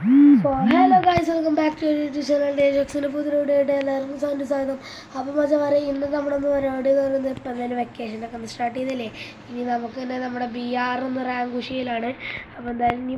So hello guys, welcome back to YouTube channel ഡേജോക്സിൻ്റെ പുതിയ വീഡിയോയുടെ എല്ലാവർക്കും സ്വാഗതം. അപ്പോൾ മച്ച പറയാം, ഇന്ന് നമ്മളൊന്ന് പരിപാടി എന്ന് പറയുന്നത് ഇപ്പം എന്തായാലും വെക്കേഷനൊക്കെ ഒന്ന് സ്റ്റാർട്ട് ചെയ്തില്ലേ. ഇനി നമുക്ക് തന്നെ നമ്മുടെ BR ഒന്ന് റാങ്ക് പുഷിയിലാണ്. അപ്പോൾ എന്തായാലും ഇനി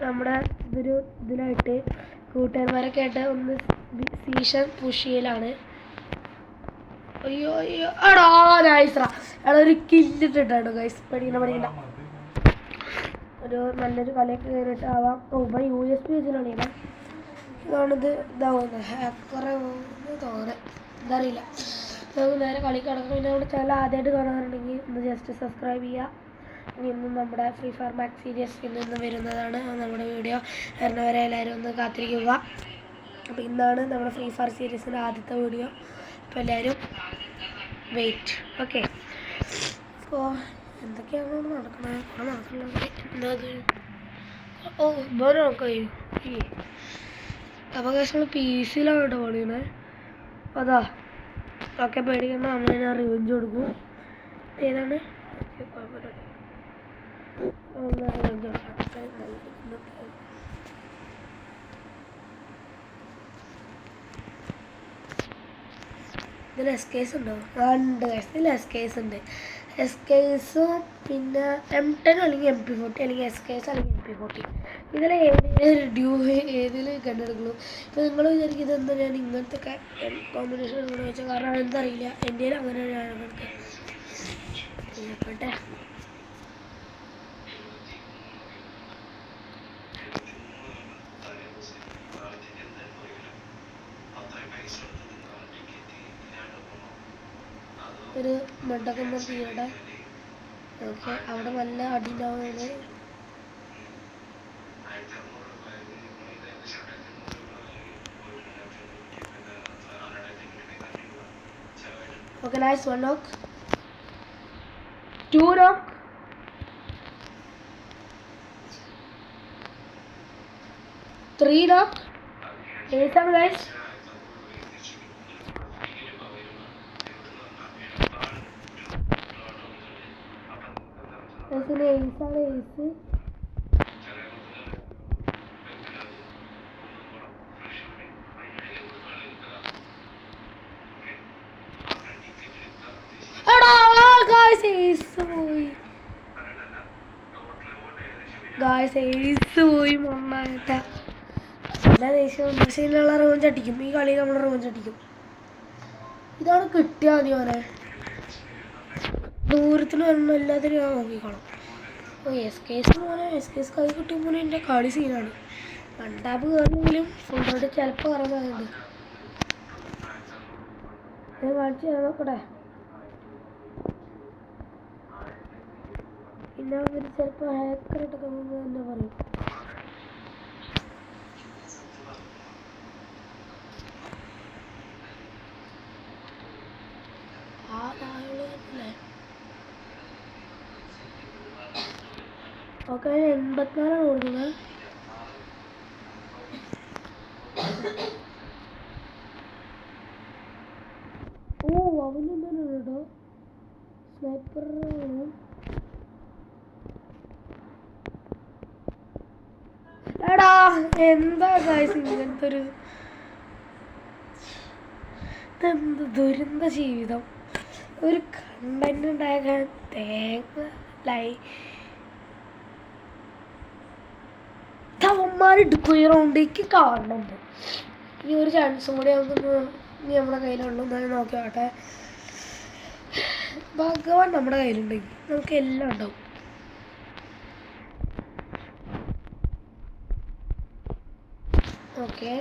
നമ്മുടെ ഇതിലായിട്ട് കൂട്ടുകാരന്മാരൊക്കെ ആയിട്ട് ഒന്ന് സീസൺ പുഷിയിലാണ്. അയ്യോ അയ്യോ എടാ നൈസ്രാ, എടാ ഒരു കില്ലിട്ടിട്ടാണ് ഗൈസ്. പഠിക്കണ്ട ഒരു നല്ലൊരു കളിയൊക്കെ കയറിയിട്ട് ആവാം. ഇപ്പോൾ USB വെച്ചിട്ടാണ് ഇതാണിത് ഇതാവുന്നത്. ഹാക്കറെ തോന്നുന്നത് ഇതറിയില്ല. നമുക്ക് നേരെ കളി കിടക്കും. പിന്നെ നമ്മുടെ ചാനൽ ആദ്യമായിട്ട് കാണാറുണ്ടെങ്കിൽ ഒന്ന് ജസ്റ്റ് സബ്സ്ക്രൈബ് ചെയ്യുക. ഇനി ഇന്നും നമ്മുടെ ഫ്രീ ഫയർ മാക്സ് സീരീസ് ഇന്ന് വരുന്നതാണ്. നമ്മുടെ വീഡിയോ വരുന്നവരെ എല്ലാവരും ഒന്ന് കാത്തിരിക്കുക. അപ്പോൾ ഇന്നാണ് നമ്മുടെ ഫ്രീ ഫയർ സീരീസിൻ്റെ ആദ്യത്തെ വീഡിയോ. അപ്പോൾ എല്ലാവരും വെയിറ്റ്. ഓക്കെ, അപ്പോൾ എന്തൊക്കെയാണോ നടക്കണത്? കുറെ നടക്കണത് എന്നത് വേറെ നോക്കാം. അപ്പോൾ നമ്മൾ PC യിലാണ് പണിയണേ. അതാ ഓക്കെ, പേടിക്കണ്ട, നമ്മൾ ഞാൻ റിവെഞ്ച് കൊടുക്കും. ഏതാണ് റിവെഞ്ച് കൊടുക്കാം. ഇതിൽ SKS ഉണ്ടോ? ഉണ്ട്, ഇതിൽ SKS ഉണ്ട്. SKSും പിന്നെ M10 അല്ലെങ്കിൽ MP40 അല്ലെങ്കിൽ SKS അല്ലെങ്കിൽ MP40. ഇതിൽ ഏതിൽ കണ്ടെടുക്കുള്ളൂ. ഇപ്പോൾ നിങ്ങൾ വിചാരിക്കും ഇതെന്താ ഞാൻ ഇങ്ങനത്തെ കോമ്പിനേഷൻ എന്ന് വെച്ചാൽ, കാരണം എന്തറിയില്ല, എൻ്റെ അങ്ങനെ ഞാൻ എടുക്കട്ടെ. ഒരു മണ്ടൊക്കെ തീരട്ടെ. ഓക്കെ, അവിടെ നല്ല അടിയുണ്ടാവുകയാണ്. Okay, nice. 1 knock, 2 knock, 3 knock. ഏതാണ് ഗൈസ്? ഏസാണ് ഏസ്. പോയി മണ്ണായിട്ട എല്ലാ ദേഷ്യവും. പക്ഷേ ഇതിനുള്ള റിവെഞ്ച് അടിക്കും. ഈ കളിയിൽ നമ്മൾ റിവെഞ്ച് അടിക്കും. ഇതാണ് കിട്ടിയാൽ മതി മോനെ. ദൂരത്തിന് വരണം, എല്ലാത്തിനും ഞാൻ നോക്കിക്കോളാം. അപ്പോൾ SKS മോനെ, SKS കൈ കിട്ടുമ്പോൾ എൻ്റെ കളി സീനാണ്. രണ്ടാപ്പ് കയറണമെങ്കിലും ഫുൾ റോഡ് ചിലപ്പോൾ കറങ്ങാറുണ്ട്. ഞാൻ കാണിച്ച് ഞാൻ നോക്കട്ടെ. പിന്നെ അവർ ചിലപ്പോൾ ഹാക്കറായിട്ടൊക്കെ തന്നെ പറയും. ഓക്കെ, 84 കൊടുക്കുന്നത്. അവനെന്താണ് കേട്ടോ, സ്നൈപ്പർ. എടാ എന്താ ഗൈസ് ഇങ്ങനത്തെ ഒരു ഇതെന്ത് ദുരന്ത ജീവിതം. ഒരു കണ്ടന്റ് ഉണ്ടാക്കാൻ തേങ്ങ അവന്മാരെടുക്കും. ഈ റൗണ്ടേക്ക് കാണുന്നുണ്ട്. ഈ ഒരു ചാൻസും കൂടി നമുക്കൊന്ന് ഇനി നമ്മുടെ കയ്യിലുള്ളൂ. എന്നാലും നോക്കി നോട്ടെ. ഭഗവാൻ നമ്മുടെ കയ്യിലുണ്ടെങ്കിൽ നമുക്ക് എല്ലാം ഉണ്ടാവും. ഓക്കെ,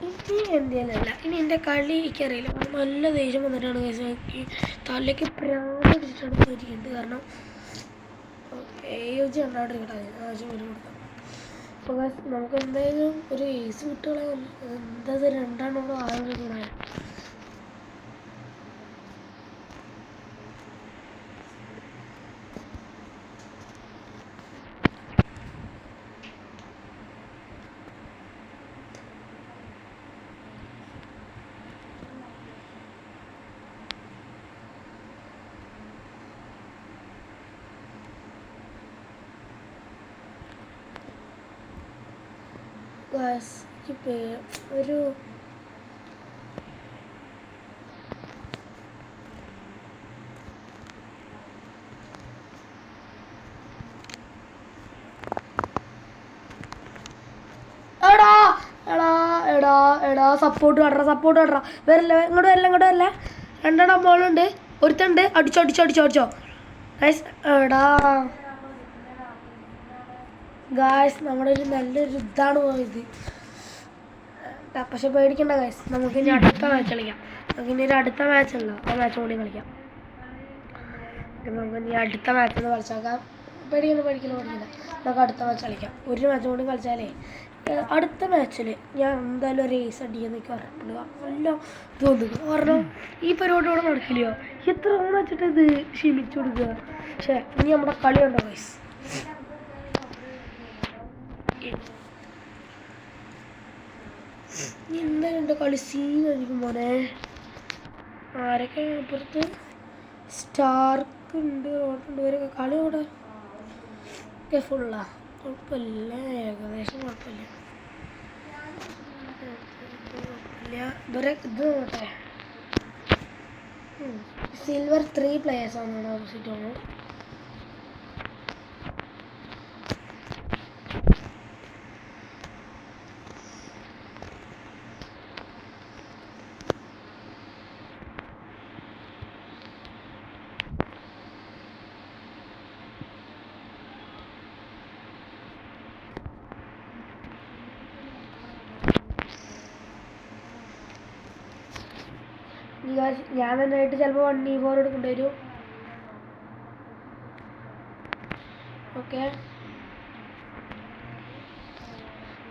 ഇനി എന്തെങ്കിലല്ല. ഇനി എൻ്റെ കളി എനിക്കറിയില്ല. നല്ല ദേഷ്യം വന്നിട്ടാണ് എനിക്ക് തലയ്ക്ക് പ്രാന്തിച്ചിട്ടാണ് പോയിരിക്കുന്നത്. കാരണം AUG ഉണ്ടായിട്ടിരിക്കട്ടെ, ആവശ്യം വരും കൊടുക്കാം. അപ്പോൾ നമുക്ക് എന്തായാലും ഒരു ഏസ് വിട്ടുകളെ എന്താ 2 ആളുകൾ. ഗായ്സ് ഒരു എടാ എടാ എടാ എടാ സപ്പോർട്ട് കടറ വരില്ല ഇങ്ങോട്ട് വരില്ല രണ്ടെണ്ണം ബോളുണ്ട് ഒരുത്തുണ്ട് അടിച്ചോ ഗൈസ് എടാ ഗായ്സ് നമ്മുടെ ഒരു നല്ലൊരു ഇതാണ് പോയത്. പക്ഷെ പേടിക്കണ്ട ഗൈസ്, നമുക്ക് ഇനി അടുത്ത മാച്ച് കളിക്കാം. നമുക്കിനി ഒരു അടുത്ത മാച്ച് ഉണ്ടോ ആ മാച്ച് കൂടി കളിക്കാം. നമുക്ക് ഇനി അടുത്ത മാച്ച് ഒന്ന് കളിച്ചേക്കാം. പേടിക്കില്ല. നമുക്ക് അടുത്ത മാച്ച് കളിക്കാം. ഒരു മാച്ച് കൂടി കളിച്ചാലേ അടുത്ത മാച്ചിൽ ഞാൻ എന്തായാലും ഒരു ഏസ് അടിയെന്ന് എനിക്ക് ഉറപ്പിടുക. എല്ലാം തോന്നുക. കാരണം ഈ പരിപാടി ഇവിടെ നടക്കില്ലയോ, എത്ര ഓണം വെച്ചിട്ട് ഇത് ക്ഷമിച്ചു കൊടുക്കുക. പക്ഷേ ഇനി നമ്മുടെ കളി ഉണ്ടോ ഗൈസ്, എന്തായാലും എൻ്റെ കളി സീനായിരിക്കും മോനെ. ആരൊക്കെ അപ്പുറത്ത് സ്റ്റാർക്ക് ഉണ്ട്, റോട്ടുണ്ട്, ഇവരൊക്കെ കളി അവിടെ ഒക്കെ ഫുള്ളാ. കുഴപ്പമില്ല, ഏകദേശം കുഴപ്പമില്ല. ഇവരെ ഇത് നോട്ടെ, സിൽവർ 3 പ്ലേയേഴ്സാണ് ഓപ്പോസിറ്റ് ആണ്. ഞാൻ തന്നെയായിട്ട് ചിലപ്പോൾ 1v4 എടുക്കേണ്ടി വരും. ഓക്കെ,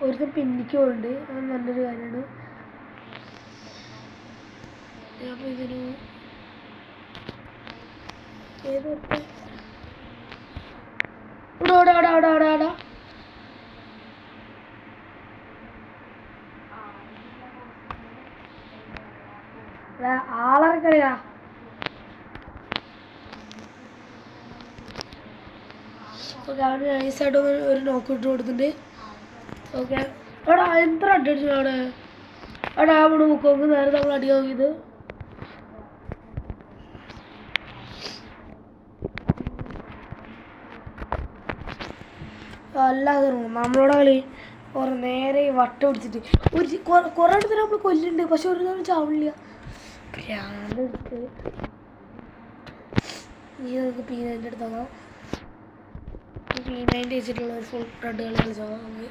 ഒരുത്തം പിന്നിക്ക് പോകുന്നുണ്ട്, അത് നല്ലൊരു കാര്യമാണ്. അപ്പോൾ ഇതിന് ഏതൊക്കെ ഓടാ ആളറിക്കളിയാ. ഓക്കെ, അവന് നൈസായിട്ട് ഒരു നോക്ക് ഇട്ട് കൊടുത്തിട്ടുണ്ട്. ഓക്കെ, എടാ എത്ര അടിച്ചു അവിടെ അവിടെ മുക്കോക്ക് നേരെ നമ്മൾ അടി നോക്കിയത്. അല്ലാതെ നമ്മളോട് കളി നേരെ വട്ടം പിടിച്ചിട്ട് കുറേ ഇടത്തിന് നമ്മൾ കൊല്ലുന്നുണ്ട്, പക്ഷെ ഒരു നേരം ചാവില്ല. ഭ്രാന്തെടുത്ത് നീ നമുക്ക് P90 എടുത്തോളാം. P90 വെച്ചിട്ടുള്ള ഒരു ഫുൾ റെഡ് കളി കളിച്ചോളാം നമുക്ക്.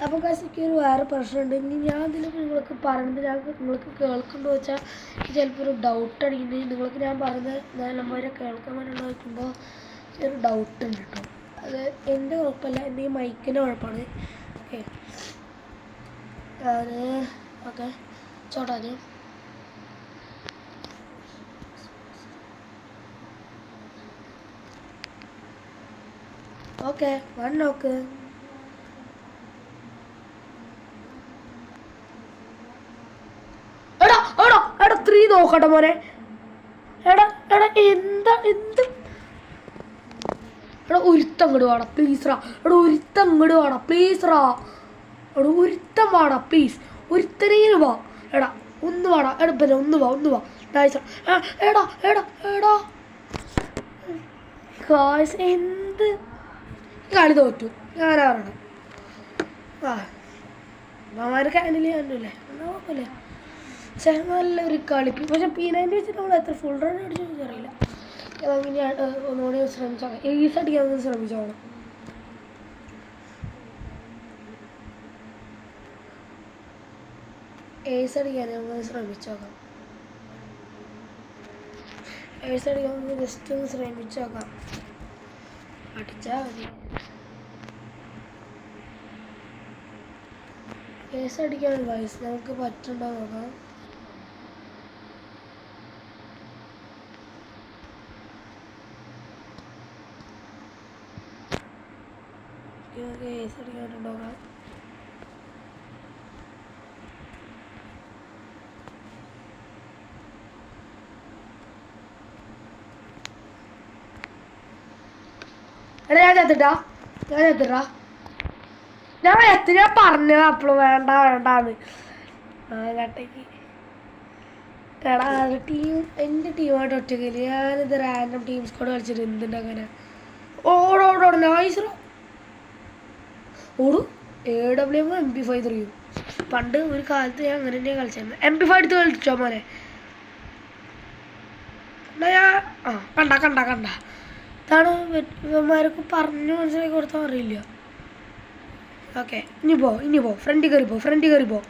അപ്പോൾ കാശിക്ക് ഒരു വേറെ പ്രശ്നമുണ്ട്. ഇനി ഞാൻ ഇതിലൊക്കെ നിങ്ങൾക്ക് പറയുന്നത് നിങ്ങൾക്ക് കേൾക്കുന്നുണ്ടോ വെച്ചാൽ ചിലപ്പോൾ ഒരു ഡൗട്ട് അടിക്കുന്നുണ്ട്. നിങ്ങൾക്ക് ഞാൻ പറഞ്ഞത് നല്ലപോലെ കേൾക്കാൻ വേണ്ടി വയ്ക്കുമ്പോൾ ഒരു ഡൗട്ട് ഉണ്ട് കേട്ടോ. അത് എൻ്റെ കുഴപ്പമില്ല, എൻ്റെ ഈ മൈക്കിൻ്റെ കുഴപ്പമാണ്. ഓക്കെ അത് ഓക്കെ ചോട്ടാന് ഓക്കെ വൺ നോക്ക്. എടാ 3 നോക്കട്ടെ മോനെ. എടാ എന്താ എടാ ഒരുത്തങ്ങോട് വാടാ പ്ലീസ് റാ. ഒരുത്തം വാടാ പ്ലീസ്. ഒരുത്തനേലും വാ. എടാ ഒന്ന് വാടാ. പിന്നെ ഒന്ന് വാ. നൈസ്. എടാ ഗായ്സ് എന്ത് കളി തോറ്റു ഞാനാ പറയണം. മാമാർക്ക് അതിനില്ലേ ഒന്നുമില്ലേ നോക്കില്ലേ. പക്ഷേ നല്ലൊരു കളി. പക്ഷെ P90 വെച്ചിട്ട് നമ്മൾ എത്ര ഫുൾ റൺ അടിച്ചു അറിയില്ല. ഇനി ഒന്നുകൂടി ശ്രമിച്ചോക്കാം. ഏസ് അടിക്കാൻ ശ്രമിച്ചോളാം. ഏസ് അടിക്കാൻ നമുക്ക് ശ്രമിച്ചോക്കാം. ജസ്റ്റ് ഒന്ന് ശ്രമിച്ചോക്കാം. അടിച്ചാൽ മതി. ഏസ് അടിക്കാൻ വയസ്സ് നമുക്ക് പറ്റുണ്ടോ നോക്കാം. ഏസ് അടിക്കാനുണ്ടോക്കാം. എടാ ഞാൻ ചത്തിട്ടാ. ഞാൻ എത്ര പറഞ്ഞത് അപ്പോൾ വേണ്ട വേണ്ടാന്ന് കേട്ടേക്ക് എടാ ടീം എൻ്റെ ടീമായിട്ട് ഒറ്റക്കില്ല ഞാനിത് റാൻഡം ടീം സ്ക്വാഡ് കളിച്ചിട്ട് എന്തുണ്ട് അങ്ങനെ ഓടോടോ നൈസ് ഓടും AW MP5 3 പണ്ട് ഒരു കാലത്ത് ഞാൻ അങ്ങനെ തന്നെയാണ് കളിച്ചിരുന്നത് MP5 എടുത്ത് കളിച്ചോ മോനെ എന്നാ ഞാൻ കണ്ട ഇതാണ് ഇവന്മാരൊക്കെ പറഞ്ഞു മനസ്സിലാക്കി കൊടുത്താൽ അറിയില്ല ഓക്കെ ഇനി പോ ഫ്രണ്ടിൽ കയറി പോ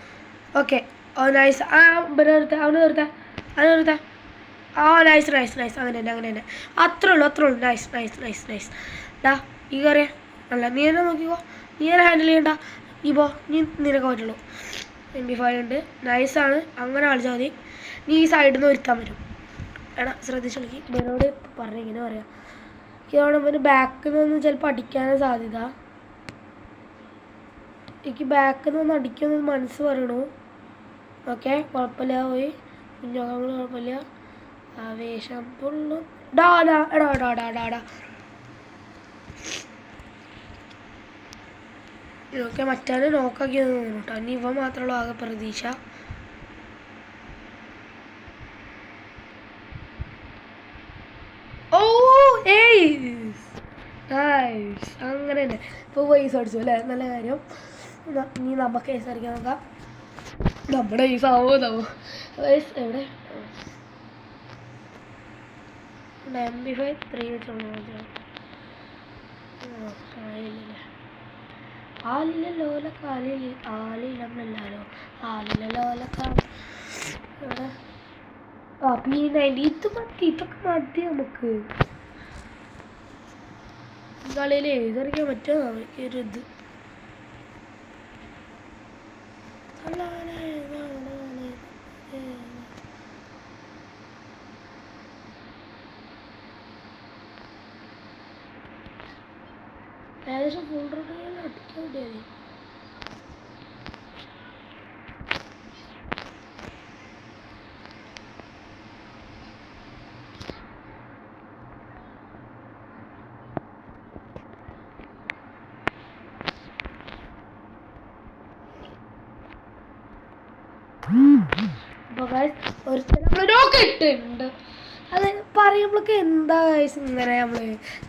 ഓക്കെ നൈസ് അവന് നിർത്താ നൈസ് അങ്ങനെ തന്നെ അത്രേ ഉള്ളൂ നൈസ് ഡാ ഈ കയറിയ അല്ല നീ തന്നെ നോക്കിക്കോ നീ തന്നെ ഹാൻഡിൽ ചെയ്യണ്ട നീ നിനക്ക് പറ്റുള്ളൂ MP5 ഉണ്ട് നൈസാണ് അങ്ങനെ കളിച്ചാൽ മതി നീ ഈ സൈഡിൽ നിന്ന് ഒരുത്താൻ പറ്റും എടാ ശ്രദ്ധിച്ച് കളിക്ക് ഇവനോട് പറഞ്ഞു ഇങ്ങനെ പറയാം ഇതാണ് ഇവന് ബാക്കിൽ നിന്ന് ചിലപ്പോൾ അടിക്കാനും സാധ്യത എനിക്ക് ബാക്കിൽ നിന്ന് അടിക്കുമെന്ന് മനസ്സ് പറയണു ഓക്കെ കുഴപ്പമില്ല പോയി കുഞ്ഞോങ്ങൾ കുഴപ്പമില്ല ആവേശം പൊള്ളും എടാ ഇതൊക്കെ മറ്റാണ് നോക്കാക്കിയത് തോന്നുന്നു കേട്ടോ ഇനി ഇവ മാത്രമുള്ള ആകെ പ്രതീക്ഷ ഓ അങ്ങനെ തന്നെ ഇപ്പോൾ പൈസ അടിച്ചു അല്ലേ നല്ല കാര്യം ഇനി നമുക്ക് കേസ് അടിക്കാൻ നോക്കാം നമ്മുടെ ഈ സാവോ എവിടെ MP5 3 വെച്ചോളൂ ആലിലോല കാലിൽ ആലിലല്ലോ P90 ഇതൊക്കെ മതി നമുക്ക് കളിയിൽ ഏതറിയാൻ പറ്റുമോ ഒരു ഇത് ഏകദേശം ഫുൾ റോഡിൽ അടിക്കാൻ വേണ്ടിയാൽ ഇട്ടുണ്ട് അത് പറയുമ്പോഴൊക്കെ എന്താ ഗൈസ് ഇങ്ങനെ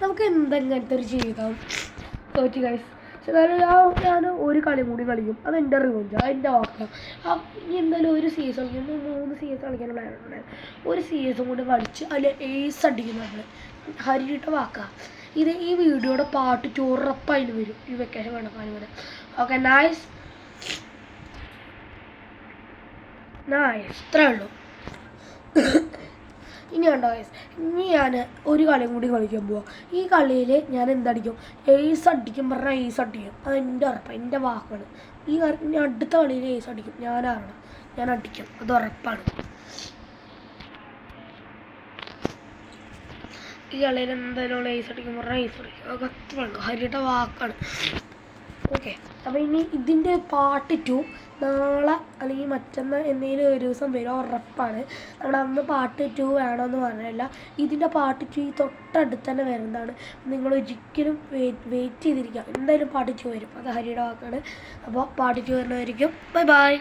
നമുക്ക് എന്താ ഇങ്ങനത്തെ ഒരു ജീവിതം തോറ്റി ഗൈസ് ഞാൻ ഒരു കളി കൂടി കളിക്കും അത് എൻ്റെ റിവഞ്ച് അതിൻ്റെ വാക്കാം ഇനി എന്തായാലും ഒരു സീസൺ കളിക്കും 3 സീസൺ കളിക്കാൻ പ്ലാനുണ്ടായിരുന്നു ഒരു സീസൺ കൂടി കളിച്ച് അതിൽ ഏസ് അടിക്കുന്നു നമ്മൾ ഹരിയുടെ വാക്കാം ഈ വീഡിയോയുടെ പാർട്ട് 2 ഉറപ്പായിട്ട് വരും ഈ വെക്കേഷൻ കണ്ടപ്പോൾ വരെ ഓക്കെ നൈസ് ഇത്രേ ഉള്ളൂ ഇനി കണ്ടോ ഗൈസ് ഇനി ഞാൻ ഒരു കളിയും കൂടി കളിക്കാൻ പോവാം ഈ കളിയിൽ ഞാൻ എന്തടിക്കും ഏസ് അടിക്കും പറഞ്ഞാൽ ഏസ് അടിക്കും അത് എൻ്റെ ഉറപ്പാണ് എൻ്റെ വാക്കാണ് ഇനി അടുത്ത കളിയിൽ ഏസ് അടിക്കും ഞാൻ അടിക്കും അത് ഉറപ്പാണ് ഈ കളിയിൽ എന്തായാലും ഏസ് അടിക്കും പറഞ്ഞാൽ ഏസ് അടിക്കും അത് അത്രയുള്ളൂ ഹരിയുടെ വാക്കാണ് ഓക്കെ അപ്പോൾ ഇനി ഇതിൻ്റെ പാർട്ട് 2 നാളെ അല്ലെങ്കിൽ മറ്റന്നാൾ എന്തെങ്കിലും ഒരു ദിവസം വരും ഉറപ്പാണ് നമ്മൾ അന്ന് പാർട്ട് 2 വേണമെന്ന് പറഞ്ഞില്ല ഇതിൻ്റെ പാർട്ട് 2 ഈ തൊട്ടടുത്ത് തന്നെ വരുന്നതാണ് നിങ്ങൾ ഒരിക്കലും വെയിറ്റ് ചെയ്തിരിക്കുക എന്തായാലും പാർട്ട് 2 വരും അത് ഹരിയുടെ വാക്കാണ് അപ്പോൾ പാർട്ട് 2 വരുന്നതായിരിക്കും ബൈ